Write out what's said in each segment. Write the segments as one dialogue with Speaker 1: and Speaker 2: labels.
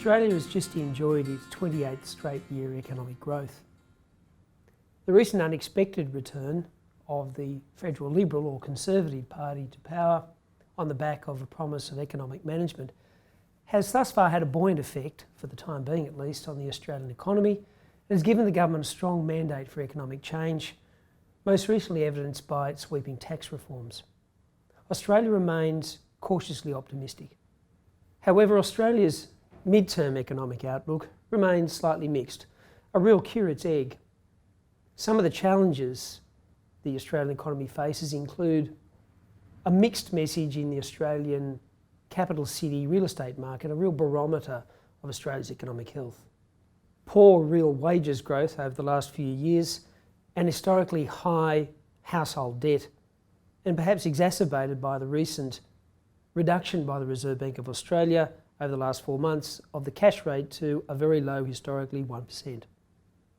Speaker 1: Australia has just enjoyed its 28th straight year economic growth. The recent unexpected return of the federal Liberal or Conservative Party to power on the back of a promise of economic management has thus far had a buoyant effect, for the time being at least, on the Australian economy and has given the government a strong mandate for economic change, most recently evidenced by its sweeping tax reforms. Australia remains cautiously optimistic. However, Australia's mid-term economic outlook remains slightly mixed, a real curate's egg. Some of the challenges the Australian economy faces include a mixed message in the Australian capital city real estate market, a real barometer of Australia's economic health. Poor real wages growth over the last few years and historically high household debt, and perhaps exacerbated by the recent reduction by the Reserve Bank of Australia over the last 4 months of the cash rate to a very low, historically 1%.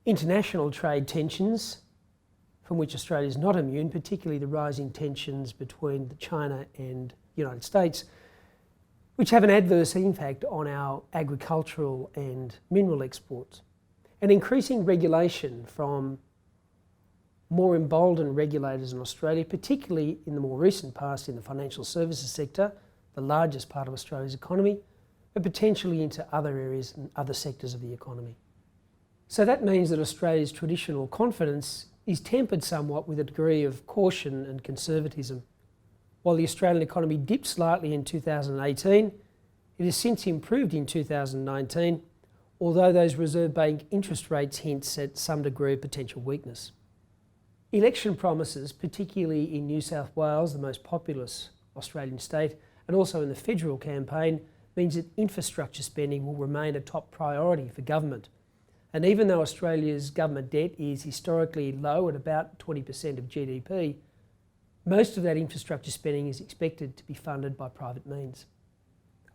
Speaker 1: International trade tensions, from which Australia is not immune, particularly the rising tensions between China and the United States, which have an adverse impact on our agricultural and mineral exports. And increasing regulation from more emboldened regulators in Australia, particularly in the more recent past in the financial services sector, the largest part of Australia's economy, but potentially into other areas and other sectors of the economy. So that means that Australia's traditional confidence is tempered somewhat with a degree of caution and conservatism. While the Australian economy dipped slightly in 2018, it has since improved in 2019, although those Reserve Bank interest rates hints at some degree of potential weakness. Election promises, particularly in New South Wales, the most populous Australian state, and also in the federal campaign, means that infrastructure spending will remain a top priority for government. And even though Australia's government debt is historically low at about 20% of GDP, most of that infrastructure spending is expected to be funded by private means.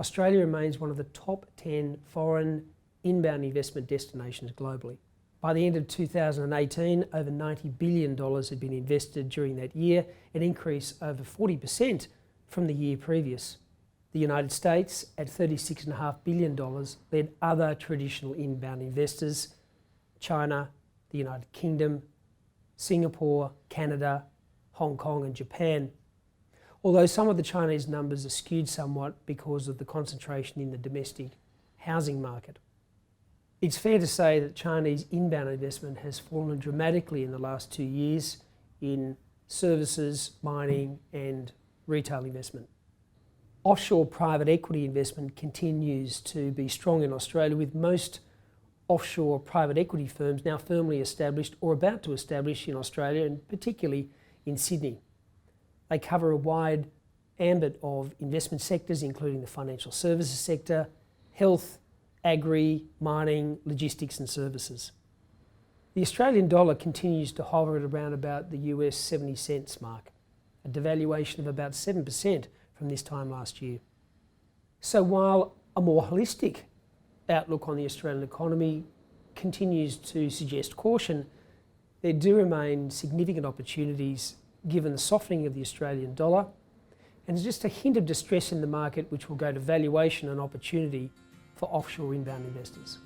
Speaker 1: Australia remains one of the top 10 foreign inbound investment destinations globally. By the end of 2018, over $90 billion had been invested during that year, an increase over 40% from the year previous. The United States, at $36.5 billion, led other traditional inbound investors: China, the United Kingdom, Singapore, Canada, Hong Kong and Japan. Although some of the Chinese numbers are skewed somewhat because of the concentration in the domestic housing market. It's fair to say that Chinese inbound investment has fallen dramatically in the last 2 years in services, mining and retail investment. Offshore private equity investment continues to be strong in Australia, with most offshore private equity firms now firmly established or about to establish in Australia, and particularly in Sydney. They cover a wide ambit of investment sectors, including the financial services sector, health, agri, mining, logistics and services. The Australian dollar continues to hover at around about the US 70 cents mark, a devaluation of about 7% from this time last year. So while a more holistic outlook on the Australian economy continues to suggest caution, there do remain significant opportunities given the softening of the Australian dollar, and just a hint of distress in the market which will go to valuation and opportunity for offshore inbound investors.